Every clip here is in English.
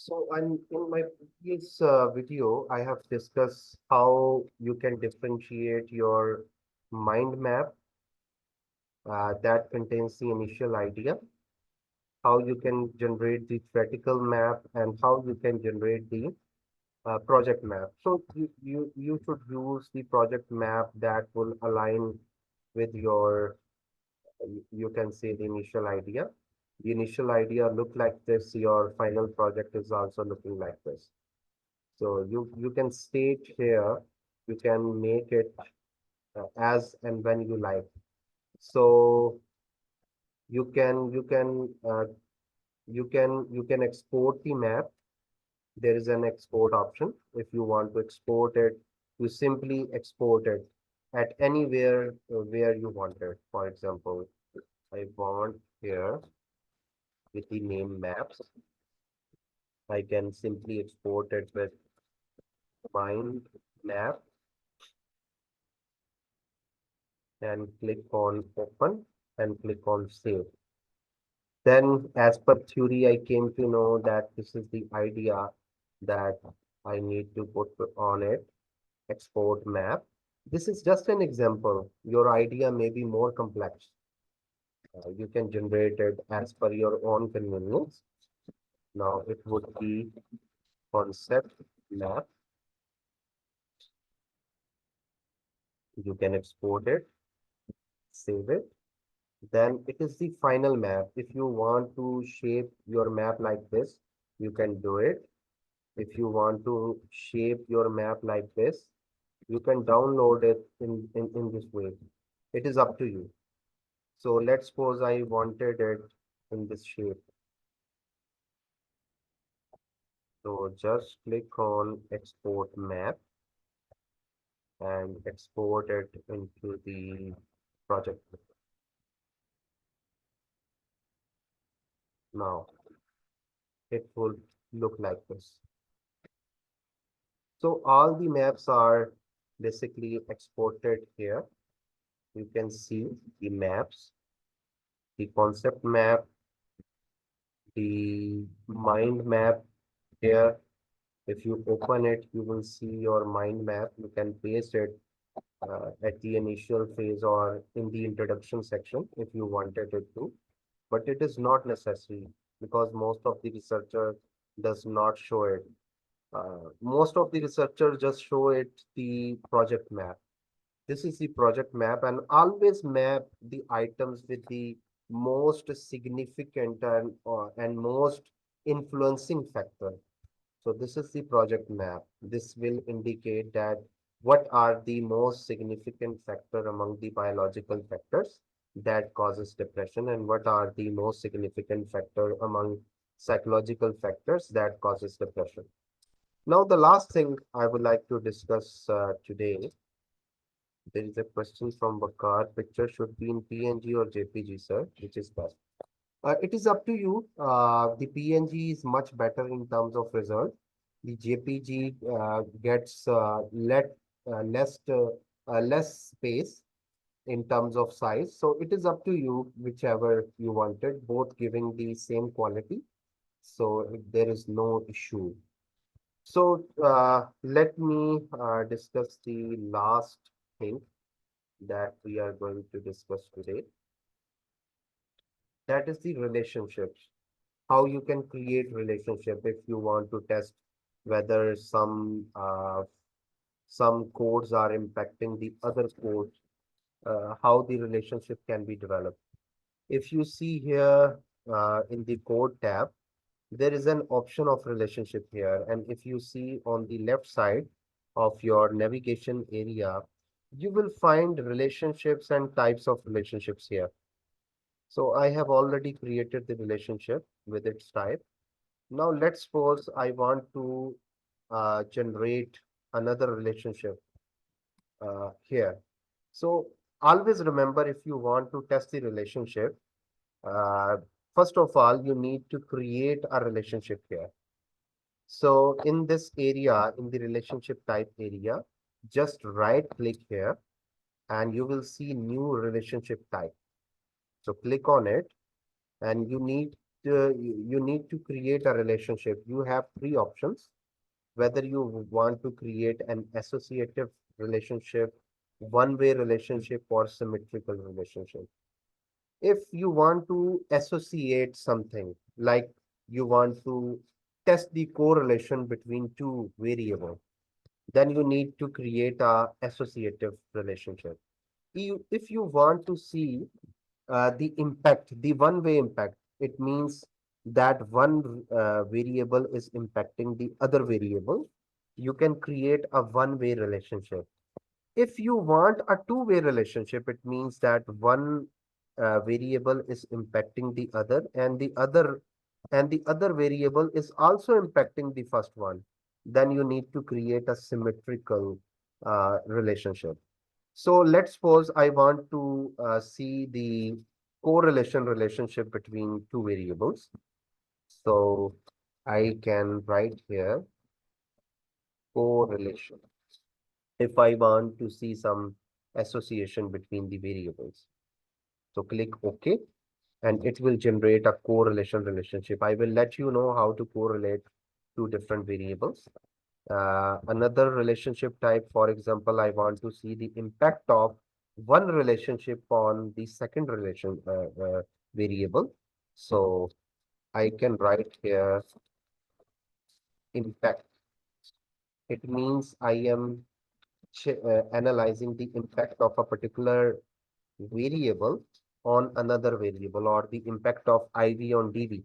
So, in my previous video, I have discussed how you can differentiate your mind map that contains the initial idea, how you can generate the theoretical map, and how you can generate the project map. So, you should use the project map that will align with your, you can say, the initial idea. The initial idea look like this, your final project is also looking like this. So you can state here, you can make it as and when you like. So you can you can export the map. There is an export option. If you want to export it, you simply export it at anywhere where you want it. For example, I want here with the name maps. I can simply export it with mind map and click on open and click on save. Then, as per theory, I came to know that this is the idea that I need to put on it, export map. This is just an example. Your idea may be more complex. You can generate it as per your own convenience. Now it would be concept map. You can export it, save it. Then it is the final map. If you want to shape your map like this, you can do it. If you want to shape your map like this, you can download it in this way. It is up to you. So let's suppose I wanted it in this shape. So just click on export map and export it into the project. Now it will look like this. So all the maps are basically exported here. You can see the maps, the concept map, the mind map here. If you open it, you will see your mind map. You can paste it at the initial phase or in the introduction section if you wanted it to. But it is not necessary because most of the researcher does not show it. Most of the researchers just show it the project map. This is the project map, and always map the items with the most significant and most influencing factor. So this is the project map. This will indicate that what are the most significant factor among the biological factors that causes depression, and what are the most significant factor among psychological factors that causes depression. Now, the last thing I would like to discuss today, there is a question from Bakar. Picture should be in PNG or JPG, sir, which is best? It is up to you. The PNG is much better in terms of result. The JPG gets less space in terms of size. So it is up to you, whichever you wanted, both giving the same quality. So there is no issue. So let me discuss the last thing that we are going to discuss today. That is the relationships. How you can create relationship if you want to test whether some codes are impacting the other codes, how the relationship can be developed. If you see here in the code tab, there is an option of relationship here. And if you see on the left side of your navigation area, you will find relationships and types of relationships here. So I have already created the relationship with its type. Now let's suppose I want to generate another relationship here. So always remember, if you want to test the relationship, uh, first of all, you need to create a relationship here. So in this area, in the relationship type area, just right click here and you will see new relationship type. So click on it and you need you need to create a relationship. You have three options, whether you want to create an associative relationship, one-way relationship, or symmetrical relationship. If you want to associate something, like you want to test the correlation between two variables, then you need to create a associative relationship. If you want to see the impact, the one-way impact, it means that one variable is impacting the other variable. You can create a one-way relationship. If you want a two-way relationship, it means that one variable is impacting the other, and the other variable is also impacting the first one. Then you need to create a symmetrical relationship. So let's suppose I want to see the correlation relationship between two variables. So I can write here correlation if I want to see some association between the variables. So click OK, and it will generate a correlation relationship. I will let you know how to correlate two different variables. Another relationship type, for example, I want to see the impact of one relationship on the second variable. So I can write here impact. It means I am analyzing the impact of a particular variable on another variable, or the impact of IV on DV.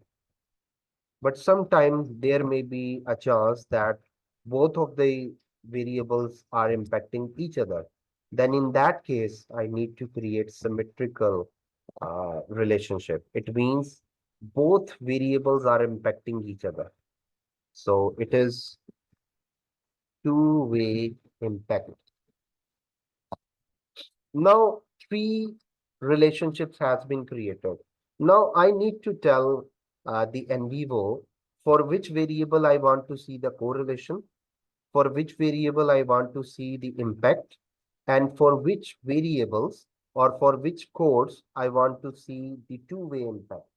But sometimes there may be a chance that both of the variables are impacting each other. Then in that case, I need to create symmetrical relationship. It means both variables are impacting each other. So it is two-way impact. Now, three relationships has been created. Now I need to tell the NVIVO for which variable I want to see the correlation, for which variable I want to see the impact, and for which variables or for which codes I want to see the two-way impact.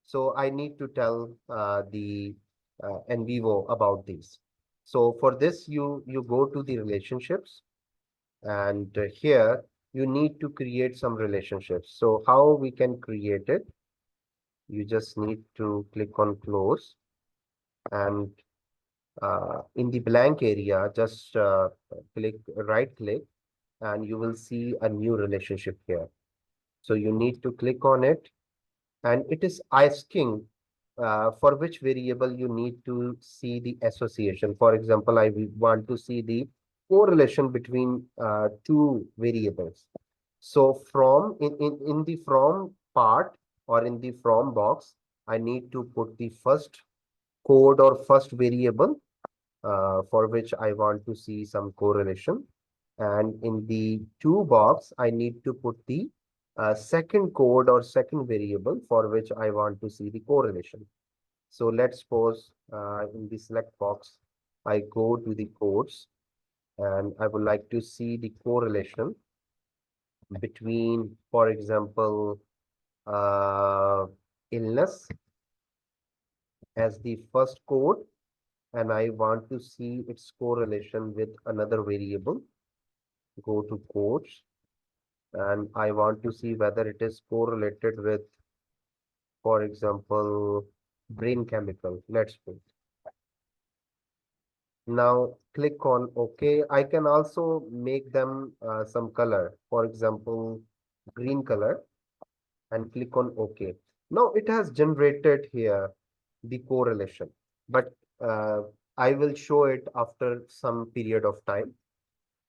So I need to tell the NVIVO about this. So for this, you go to the relationships, and here you need to create some relationships. So how we can create it? You just need to click on close, and in the blank area, just right click, and you will see a new relationship here. So you need to click on it, and it is asking for which variable you need to see the association. For example, I want to see the correlation between two variables. So in the from part, or in the from box, I need to put the first code or first variable for which I want to see some correlation. And in the to box, I need to put the second code or second variable for which I want to see the correlation. So let's suppose in the select box, I go to the codes, and I would like to see the correlation between, for example, illness as the first code, and I want to see its correlation with another variable. Go to codes, and I want to see whether it is correlated with, for example, brain chemical. Let's put. Now click on OK. I can also make them some color, for example, green color, and click on OK. Now it has generated here the correlation, but uh, I will show it after some period of time.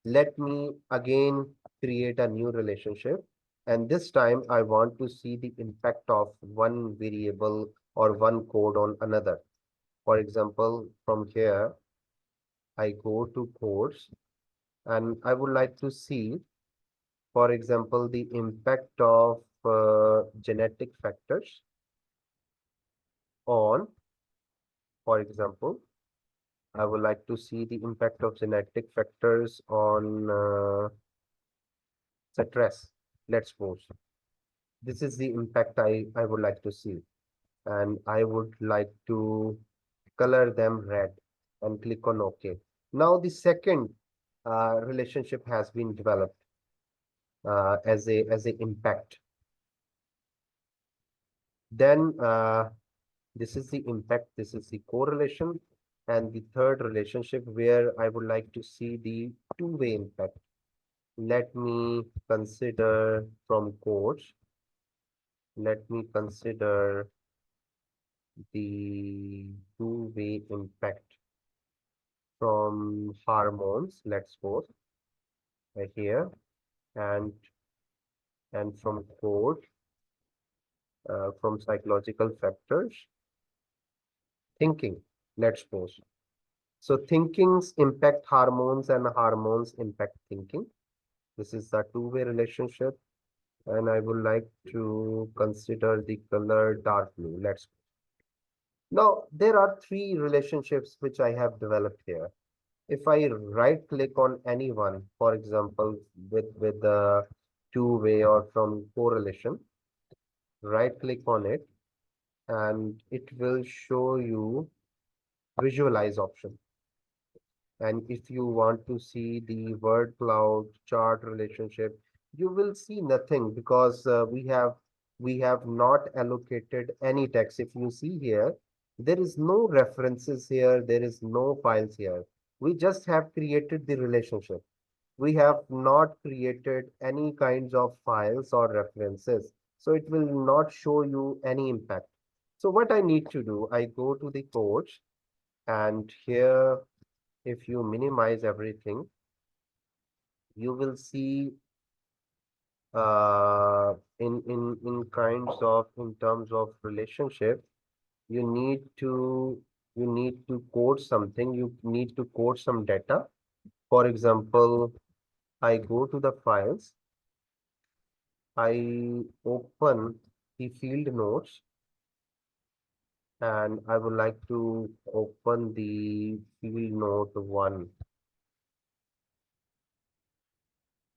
Let me again create a new relationship, and this time I want to see the impact of one variable or one code on another. For example, from here, I go to codes, and I would like to see, for example, the impact of genetic factors on, for example, I would like to see the impact of genetic factors on stress. Let's suppose this is the impact I would like to see. and I would like to color them red and click on OK. Now the second relationship has been developed as a impact. Then this is the impact, this is the correlation, and the third relationship where I would like to see the two-way impact. Let me consider from codes. Let me consider the two-way impact from hormones, let's suppose, here, and from code, from psychological factors, thinking, let's suppose. So thinkings impact hormones and hormones impact thinking. This is the two-way relationship, and I would like to consider the color dark blue. Let's Now there are three relationships which I have developed here. If I right click on any one, for example, with the two-way or from correlation, right click on it, and it will show you visualize option. And if you want to see the word cloud chart relationship, you will see nothing because we have not allocated any text. If you see here, there is no references here, there is no files here. We just have created the relationship. We have not created any kinds of files or references. So it will not show you any impact. So what I need to do, I go to the codes, and here, if you minimize everything, you will see in kinds of in terms of relationship, you need to code something, you need to code some data. For example, I go to the files, I open the field notes, and I would like to open the field note one,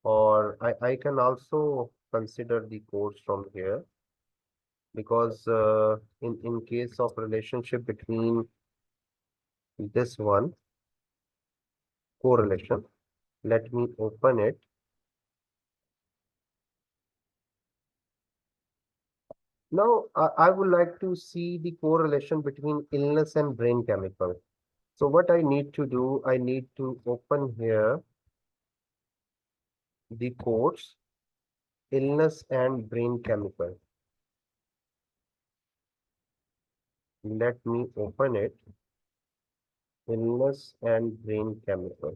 or I can also consider the codes from here, because in case of relationship between this one correlation, let me open it. Now I would like to see the correlation between illness and brain chemical. So what I need to do, I need to open here the codes illness and brain chemical. Let me open it, illness and brain chemical.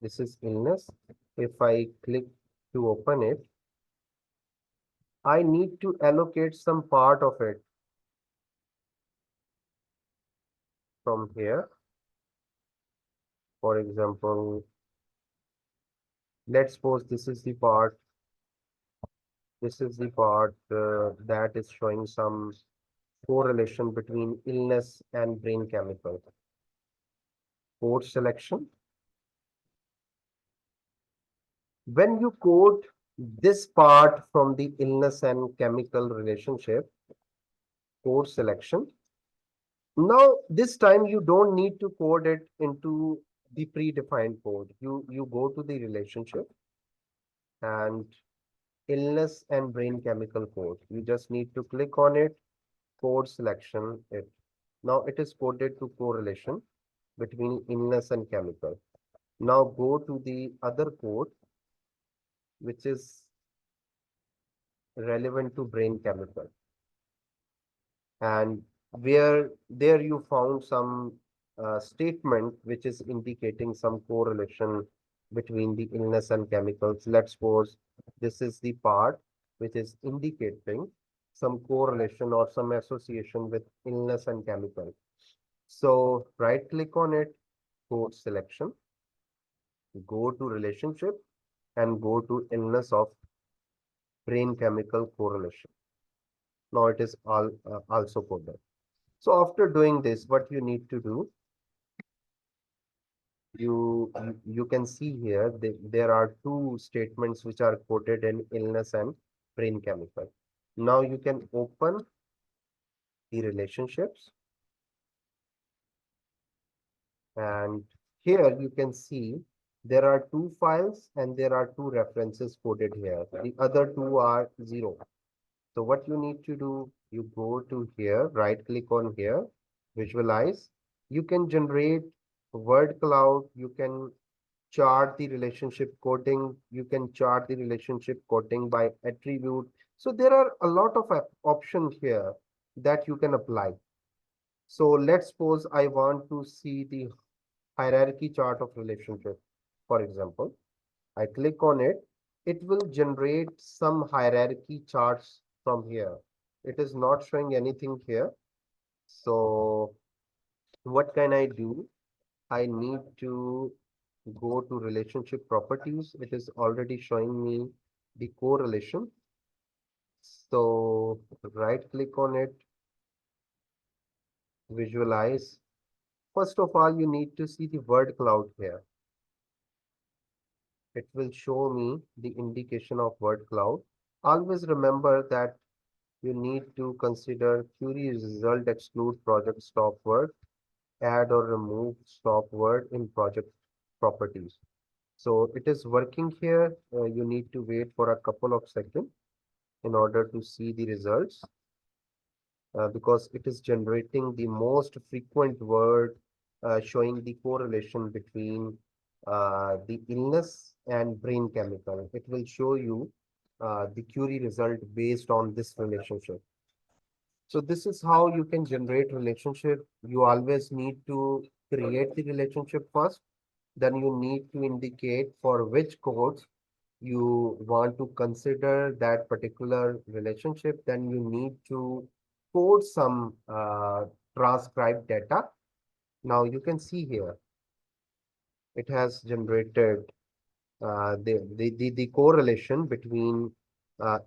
This is illness. If I click to open it, I need to allocate some part of it from here. For example, let's suppose this is the part that is showing some correlation between illness and brain chemical. Code selection. When you code this part from the illness and chemical relationship, code selection. Now, this time you don't need to code it into the predefined code. You go to the relationship and illness and brain chemical code. You just need to click on it, code selection it. Now it is coded to correlation between illness and chemical. Now go to the other code, which is relevant to brain chemical. And where there you found some statement which is indicating some correlation between the illness and chemicals. Let's suppose this is the part which is indicating some correlation or some association with illness and chemical. So right click on it, code selection, go to relationship, and go to illness of brain chemical correlation. Now it is all also coded. So after doing this, what you need to do, you can see here there are two statements which are quoted in illness and brain chemical. Now you can open the relationships. And here you can see there are two files and there are two references coded here. The other two are zero. So what you need to do, you go to here, right click on here, visualize. You can generate word cloud. You can chart the relationship coding. You can chart the relationship coding by attribute. So there are a lot of options here that you can apply. So let's suppose I want to see the hierarchy chart of relationship. For example, I click on it. It will generate some hierarchy charts from here. It is not showing anything here. So what can I do? I need to go to relationship properties. It is already showing me the correlation. So right click on it, visualize. First of all, you need to see the word cloud here. It will show me the indication of word cloud. Always remember that you need to consider query result exclude project stop word, add or remove stop word in project properties. So it is working here. You need to wait for a couple of seconds in order to see the results because it is generating the most frequent word showing the correlation between the illness and brain chemical. It will show you the query result based on this relationship. So this is how you can generate relationship. You always need to create the relationship first. Then you need to indicate for which codes you want to consider that particular relationship. Then you need to code some transcribed data. Now you can see here, it has generated the correlation between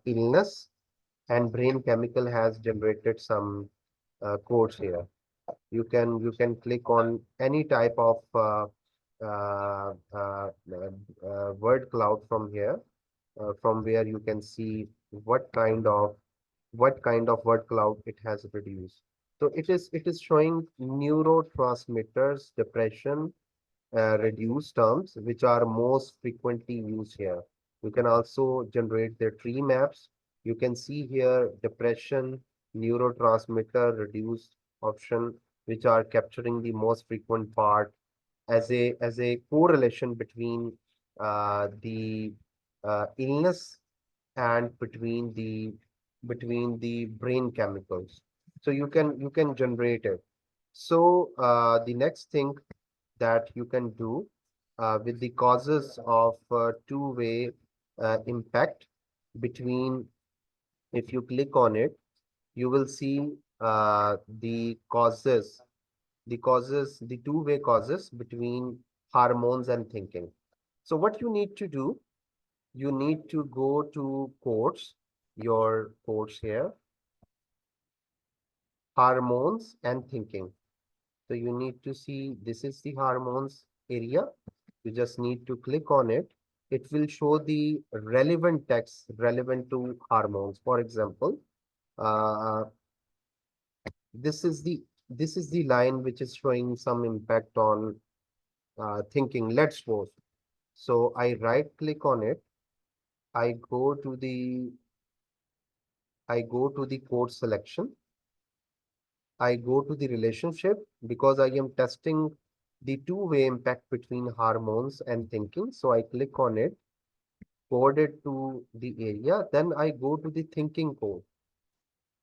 illness and brain chemical has generated some codes here. You can click on any type of uh, uh, word cloud from here, from where you can see what kind of word cloud it has produced. So it is showing neurotransmitters, depression, reduced terms, which are most frequently used here. You can also generate the tree maps. You can see here depression, neurotransmitter, reduced option, which are capturing the most frequent part as a correlation between the illness and between the brain chemicals. So you can generate it. So the next thing that you can do with the causes of two-way impact between, if you click on it, you will see the two-way causes between hormones and thinking. So what you need to do, you need to go to codes, your codes here, hormones and thinking. So you need to see this is the hormones area. You just need to click on it. It will show the relevant text relevant to hormones. For example, uh, this is the line which is showing some impact on thinking. Let's suppose. So I right click on it. I go to the I go to the code selection. I go to the relationship because I am testing the two-way impact between hormones and thinking. So I click on it, code it to the area. Then I go to the thinking code.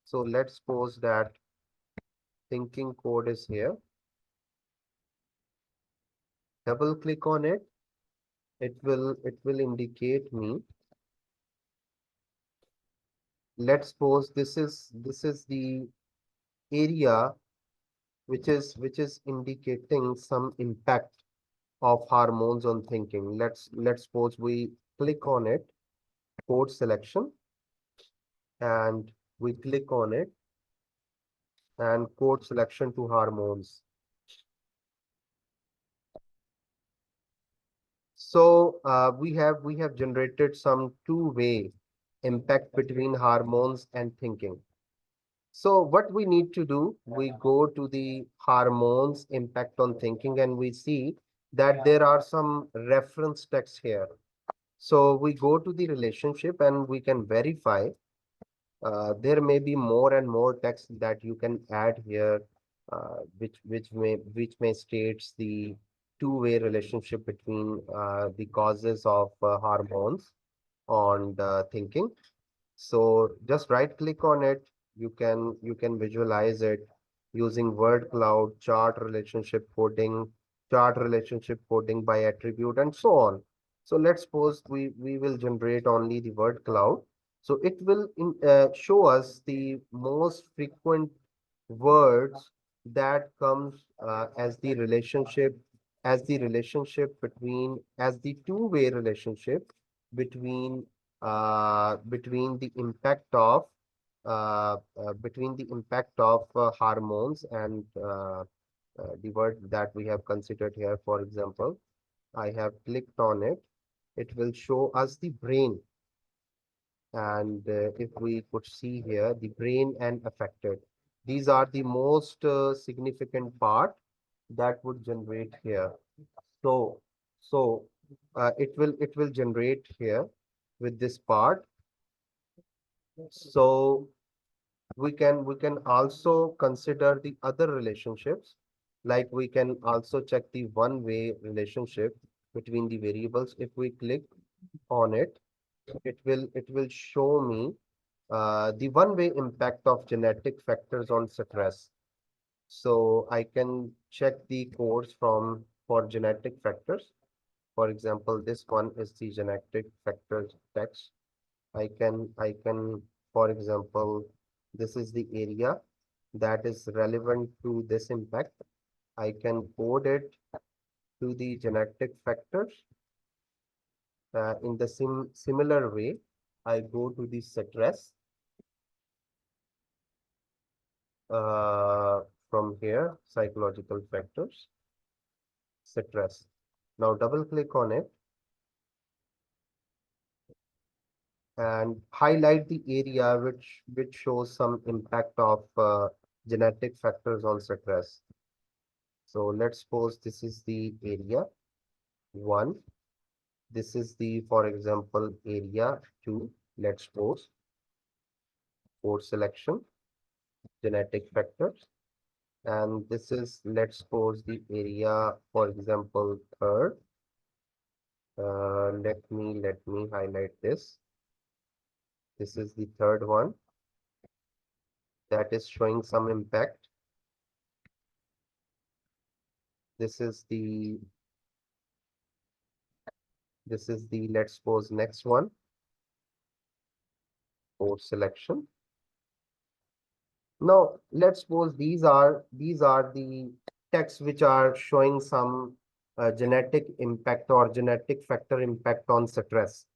So let's suppose that thinking code is here. Double click on it. It will indicate me. Let's suppose this is the area which is indicating some impact of hormones on thinking. Let's suppose we click on it, code selection, and we click on it and code selection to hormones. So we have generated some two-way impact between hormones and thinking. So what we need to do, we go to the hormones impact on thinking, and we see that there are some reference texts here. So we go to the relationship and we can verify. There may be more and more text that you can add here, which may states the two-way relationship between the causes of hormones on the thinking. So just right click on it. You can visualize it using word cloud, chart relationship coding by attribute, and so on. So let's suppose we will generate only the word cloud. So it will show us the most frequent words that comes as the two-way relationship between the impact of hormones and the word that we have considered here. For example, I have clicked on it. It will show us the brain. And if we could see here, the brain and affected. These are the most significant part that would generate here. So, so it will generate here with this part. So we can also consider the other relationships, like we can also check the one-way relationship between the variables. If we click on it, it will show me the one-way impact of genetic factors on stress. So I can check the codes for genetic factors. For example, this one is the genetic factors text. I can, for example, this is the area that is relevant to this impact. I can code it to the genetic factors. In the similar way, I go to the stress from here, psychological factors, stress. Now double click on it and highlight the area which shows some impact of genetic factors on stress. So let's suppose this is the area 1. This is the, for example, area 2. Let's suppose code selection, genetic factors. And this is, let's suppose, the area, for example, third. Let me highlight this. This is the third one that is showing some impact. This is the let's suppose next one, code selection. Now let's suppose these are the texts which are showing some genetic impact or genetic factor impact on stress.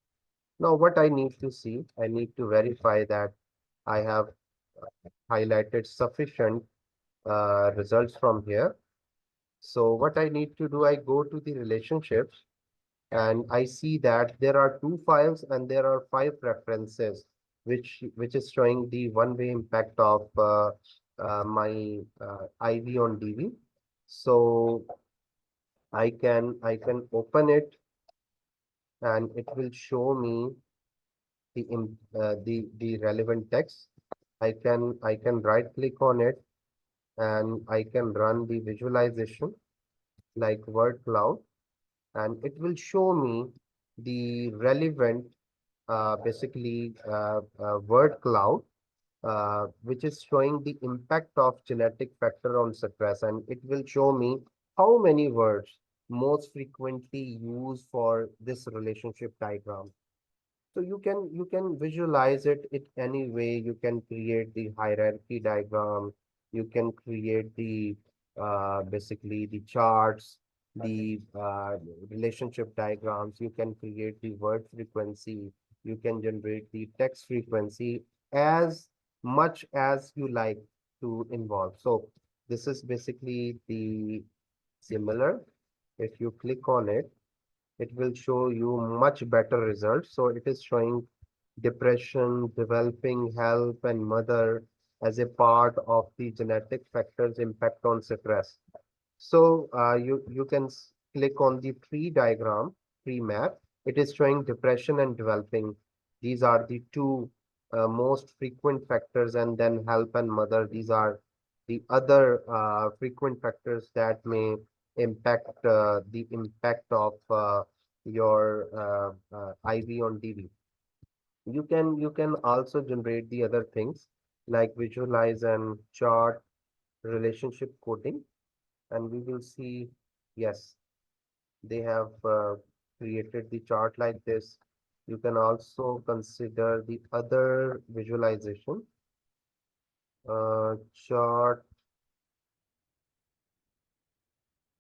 Now what I need to see, I need to verify that I have highlighted sufficient results from here. So what I need to do, I go to the relationships and I see that there are 2 files and there are 5 references, which is showing the one-way impact of my IV on DV. So I can open it and it will show me the relevant text. I can right click on it and I can run the visualization like word cloud, and it will show me the relevant word cloud, which is showing the impact of genetic factor on stress, and it will show me how many words most frequently used for this relationship diagram. So you can visualize it any way. You can create the hierarchy diagram. You can create the basically the charts, the relationship diagrams. You can create the word frequency. You can generate the text frequency as much as you like to involve. So this is basically the similar. If you click on it, it will show you much better results. So it is showing depression, developing help, and mother. as a part of the genetic factors impact on stress. So you can click on the tree diagram, tree map. It is showing depression and developing. These are the two most frequent factors, and then health and mother. These are the other frequent factors that may impact the impact of your IV on DV. You can also generate the other things like visualize and chart relationship coding, and we will see, yes, they have created the chart like this. You can also consider the other visualization, chart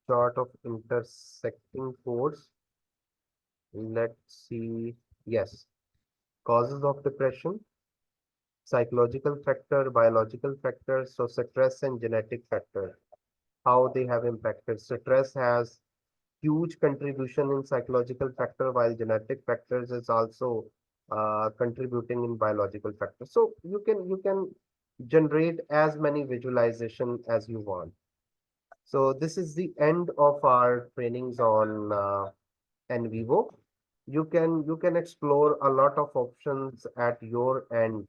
of intersecting codes. Let's see, yes, causes of depression, psychological factor, biological factors, so stress and genetic factor, how they have impacted. Stress has huge contribution in psychological factor, while genetic factors is also contributing in biological factors. So you can generate as many visualization as you want. So this is the end of our trainings on NVIVO. You can explore a lot of options at your end,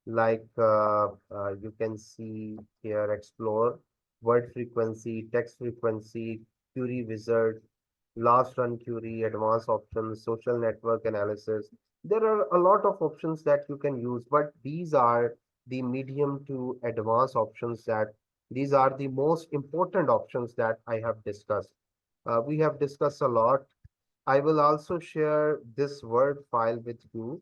like you can see here, explore word frequency, text frequency, query wizard, last run query, advanced options, social network analysis. There are a lot of options that you can use, but these are the medium to advanced options, that these are the most important options that I have discussed. We have discussed a lot. I will also share this Word file with you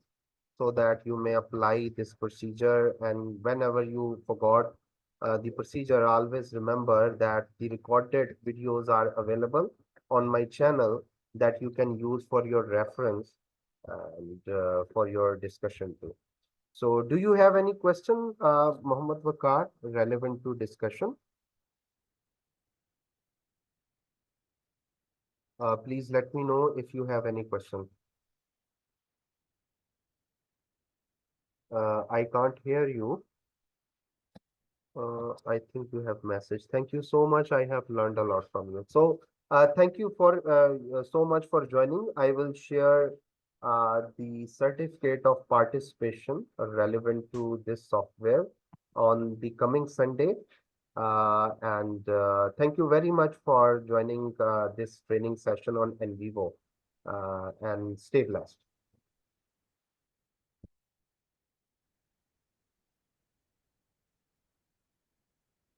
so that you may apply this procedure. And whenever you forgot the procedure, always remember that the recorded videos are available on my channel that you can use for your reference and for your discussion too. So do you have any question, Mohammed Wakar, relevant to discussion? Please let me know if you have any question. I can't hear you. I think you have message. Thank you so much. I have learned a lot from you. So, thank you for so much for joining. I will share the certificate of participation relevant to this software on the coming Sunday. And thank you very much for joining this training session on NVIVO. And stay blessed.